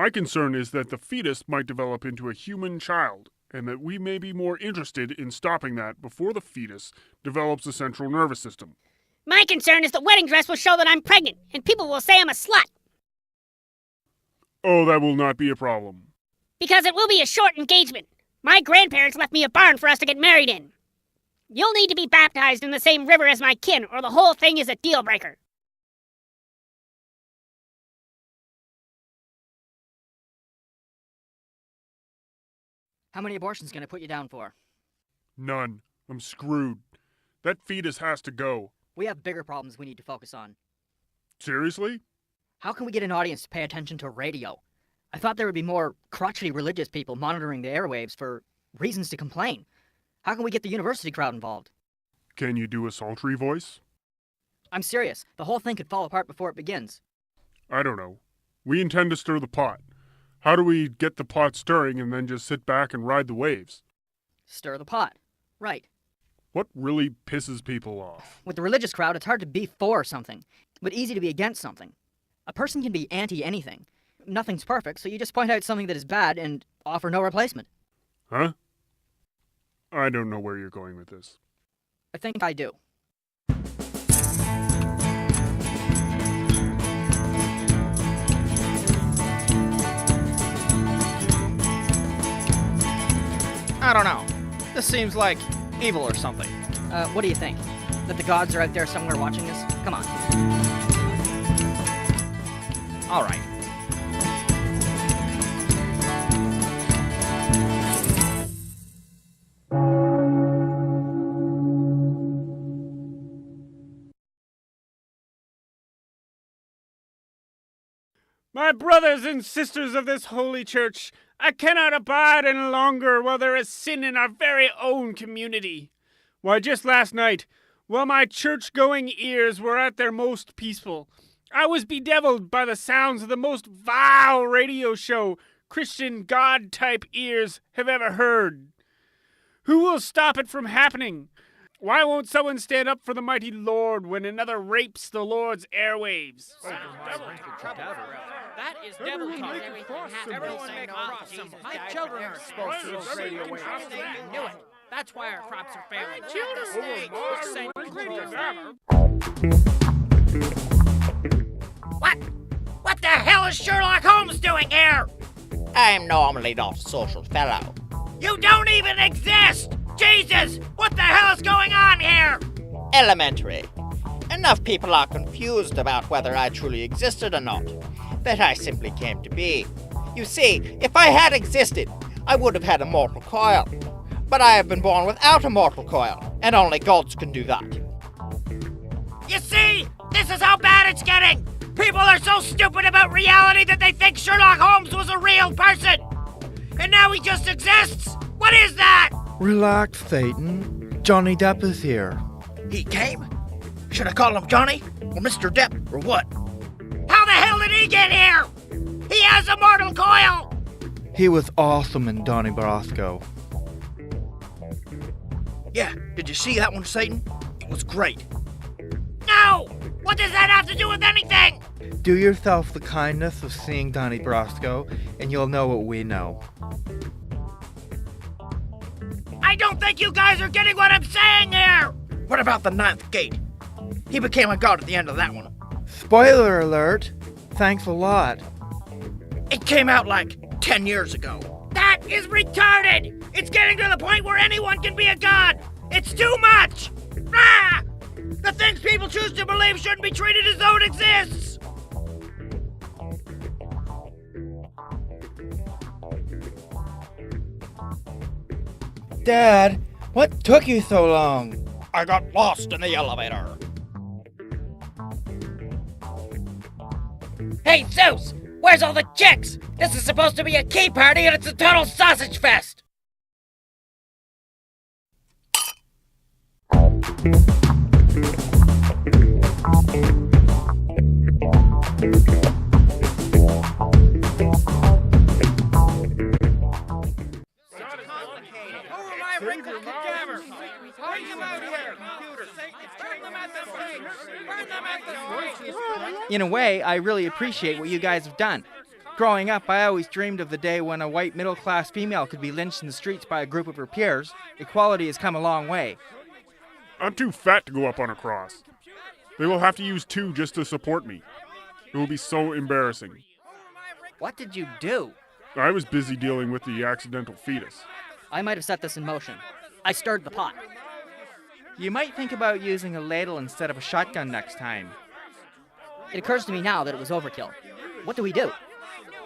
My concern is that the fetus might develop into a human child, and that we may be more interested in stopping that before the fetus develops a central nervous system. My concern is the wedding dress will show that I'm pregnant, and people will say I'm a slut. Oh, that will not be a problem. Because it will be a short engagement. My grandparents left me a barn for us to get married in. You'll need to be baptized in the same river as my kin, or the whole thing is a deal breaker. How many abortions can I put you down for? None. I'm screwed. That fetus has to go. We have bigger problems we need to focus on. Seriously? How can we get an audience to pay attention to radio? I thought there would be more crotchety religious people monitoring the airwaves for reasons to complain. How can we get the university crowd involved? Can you do a sultry voice? I'm serious. The whole thing could fall apart before it begins. I don't know. We intend to stir the pot. How do we get the pot stirring and then just sit back and ride the waves? Stir the pot. Right. What really pisses people off? With the religious crowd, it's hard to be for something, but easy to be against something. A person can be anti-anything. Nothing's perfect, so you just point out something that is bad and offer no replacement. Huh? I don't know where you're going with this. I think I do. I don't know. This seems like evil or something. What do you think? That the gods are out there somewhere watching us? Come on. All right. My brothers and sisters of this holy church, I cannot abide any longer while there is sin in our very own community. Why, just last night, while my church-going ears were at their most peaceful, I was bedeviled by the sounds of the most vile radio show Christian God-type ears have ever heard. Who will stop it from happening? Why won't someone stand up for the mighty Lord when another rapes the Lord's airwaves? That is devil talk. Everyone make a cross symbol. My children are exposed to those radio waves. I knew it. That's why our crops are failing. What the hell is Sherlock Holmes doing here? I'm normally not a social fellow. You don't even exist! Jesus! What the hell is going on here? Elementary. Enough people are confused about whether I truly existed or not, that I simply came to be. You see, if I had existed, I would have had a mortal coil. But I have been born without a mortal coil, and only gods can do that. You see? This is how bad it's getting! People are so stupid about reality that they think Sherlock Holmes was a real person! And now he just exists? What is that? Relax, Satan. Johnny Depp is here. He came? Should I call him Johnny? Or Mr. Depp? Or what? How the hell did he get here? He has a mortal coil! He was awesome in Donnie Brasco. Yeah, did you see that one, Satan? It was great. No! What does that have to do with anything? Do yourself the kindness of seeing Donnie Brasco, and you'll know what we know. I don't think you guys are getting what I'm saying here! What about the ninth gate? He became a god at the end of that one. Spoiler alert! Thanks a lot. It came out like 10 years ago. That is retarded! It's getting to the point where anyone can be a god! It's too much! Ah! The things people choose to believe shouldn't be treated as though it exists! Dad, what took you so long? I got lost in the elevator. Hey, Zeus! Where's all the chicks? This is supposed to be a key party and it's a total sausage fest! In a way, I really appreciate what you guys have done. Growing up, I always dreamed of the day when a white middle-class female could be lynched in the streets by a group of her peers. Equality has come a long way. I'm too fat to go up on a cross. They will have to use 2 just to support me. It will be so embarrassing. What did you do? I was busy dealing with the accidental fetus. I might have set this in motion. I stirred the pot. You might think about using a ladle instead of a shotgun next time. It occurs to me now that it was overkill. What do we do?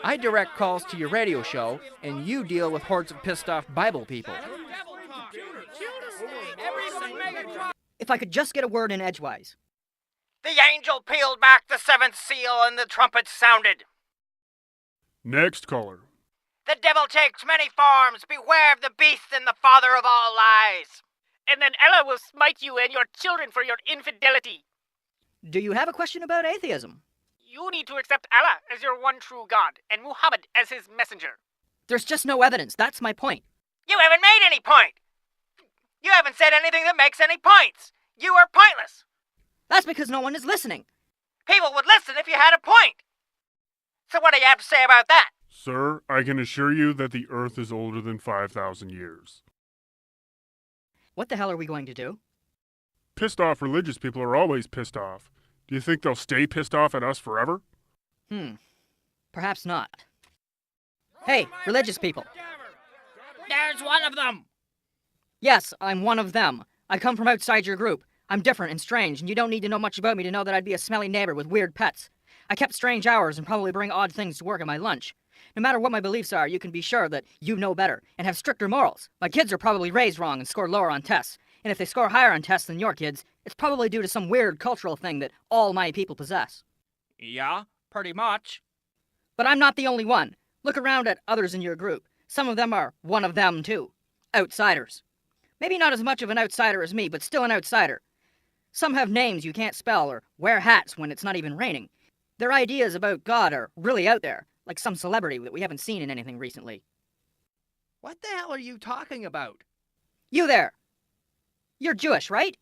I direct calls to your radio show, and you deal with hordes of pissed-off Bible people. If I could just get a word in edgewise. The angel peeled back the 7th seal and the trumpet sounded. Next caller. The devil takes many forms. Beware of the beast and the father of all lies. And then Allah will smite you and your children for your infidelity. Do you have a question about atheism? You need to accept Allah as your one true God and Muhammad as his messenger. There's just no evidence. That's my point. You haven't made any point. You haven't said anything that makes any points. You are pointless. That's because no one is listening. People would listen if you had a point. So what do you have to say about that? Sir, I can assure you that the Earth is older than 5,000 years. What the hell are we going to do? Pissed off religious people are always pissed off. Do you think they'll stay pissed off at us forever? Perhaps not. Hey, religious people. There's one of them. Yes, I'm one of them. I come from outside your group. I'm different and strange, and you don't need to know much about me to know that I'd be a smelly neighbor with weird pets. I kept strange hours and probably bring odd things to work at my lunch. No matter what my beliefs are, you can be sure that you know better and have stricter morals. My kids are probably raised wrong and score lower on tests. And if they score higher on tests than your kids, it's probably due to some weird cultural thing that all my people possess. Yeah, pretty much. But I'm not the only one. Look around at others in your group. Some of them are one of them, too. Outsiders. Maybe not as much of an outsider as me, but still an outsider. Some have names you can't spell or wear hats when it's not even raining. Their ideas about God are really out there, like some celebrity that we haven't seen in anything recently. What the hell are you talking about? You there! You're Jewish, right?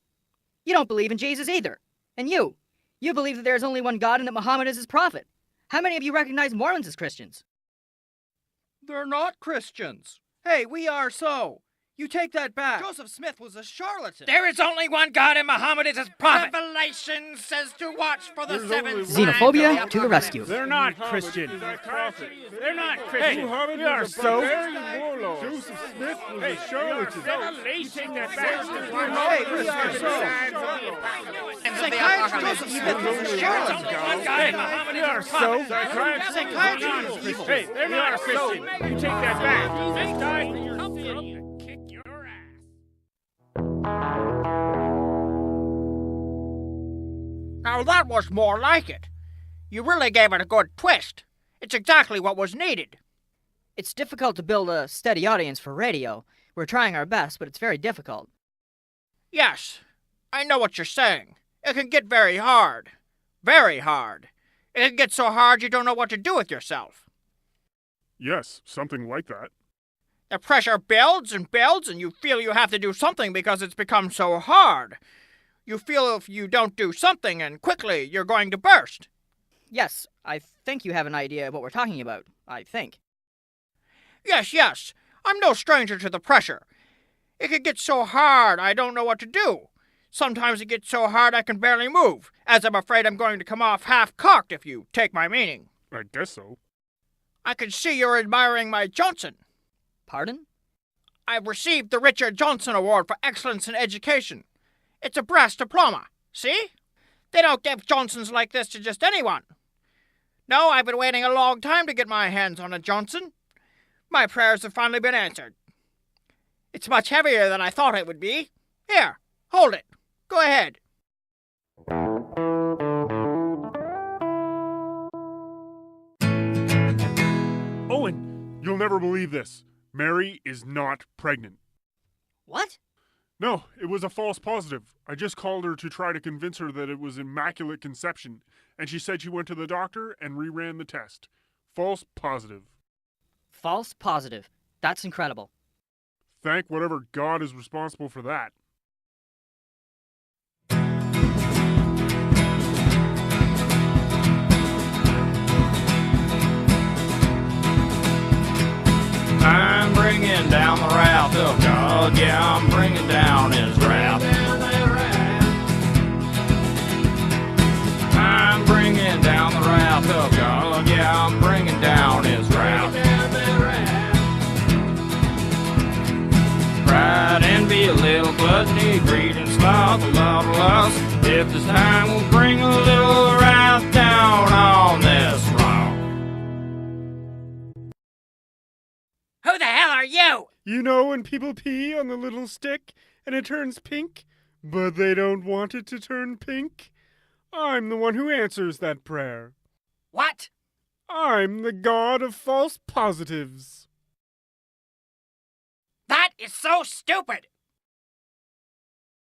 You don't believe in Jesus either. And you believe that there's only one God and that Muhammad is his prophet. How many of you recognize Mormons as Christians? They're not Christians. Hey, we are so. You take that back. Joseph Smith was a charlatan. There is only one God and Muhammad is his prophet. Revelation says to watch for the 7 signs. Xenophobia to the rescue. They're not Christian. They're not Christian. Muhammad We are was a so. barbarian warlord. Joseph Smith was a charlatan. Revelation that back. Hey, we are so. Psychiatrist Joseph Smith was a charlatan. One God and Muhammad We is are his prophet. so. Psychiatry is evil. Hey, they're not Christian. You take that back. This guy for your sin. Kick your ass. Now that was more like it. You really gave it a good twist. It's exactly what was needed. It's difficult to build a steady audience for radio. We're trying our best, but it's very difficult. Yes, I know what you're saying. It can get very hard. Very hard. It can get so hard you don't know what to do with yourself. Yes, something like that. The pressure builds, and you feel you have to do something because it's become so hard. You feel if you don't do something, and quickly, you're going to burst. Yes, I think you have an idea of what we're talking about. I think. Yes. I'm no stranger to the pressure. It can get so hard I don't know what to do. Sometimes it gets so hard I can barely move, as I'm afraid I'm going to come off half-cocked if you take my meaning. I guess so. I can see you're admiring my Johnson. Pardon? I've received the Richard Johnson Award for Excellence in Education. It's a brass diploma, see? They don't give Johnsons like this to just anyone. No, I've been waiting a long time to get my hands on a Johnson. My prayers have finally been answered. It's much heavier than I thought it would be. Here, hold it. Go ahead. Owen, you'll never believe this. Mary is not pregnant. What? No, it was a false positive. I just called her to try to convince her that it was immaculate conception, and she said she went to the doctor and reran the test. False positive. False positive. That's incredible. Thank whatever God is responsible for that. bringing down the wrath of God. Yeah, I'm bringing down his wrath. I'm bringing down the wrath of God. Yeah, I'm bringing down his wrath. Pride, envy, a little gluttony, greed and sloth, a lot of lust. If this time will bring a little wrath down on this rock. Who the hell are you? You know when people pee on the little stick and it turns pink, but they don't want it to turn pink? I'm the one who answers that prayer. What? I'm the god of false positives. That is so stupid!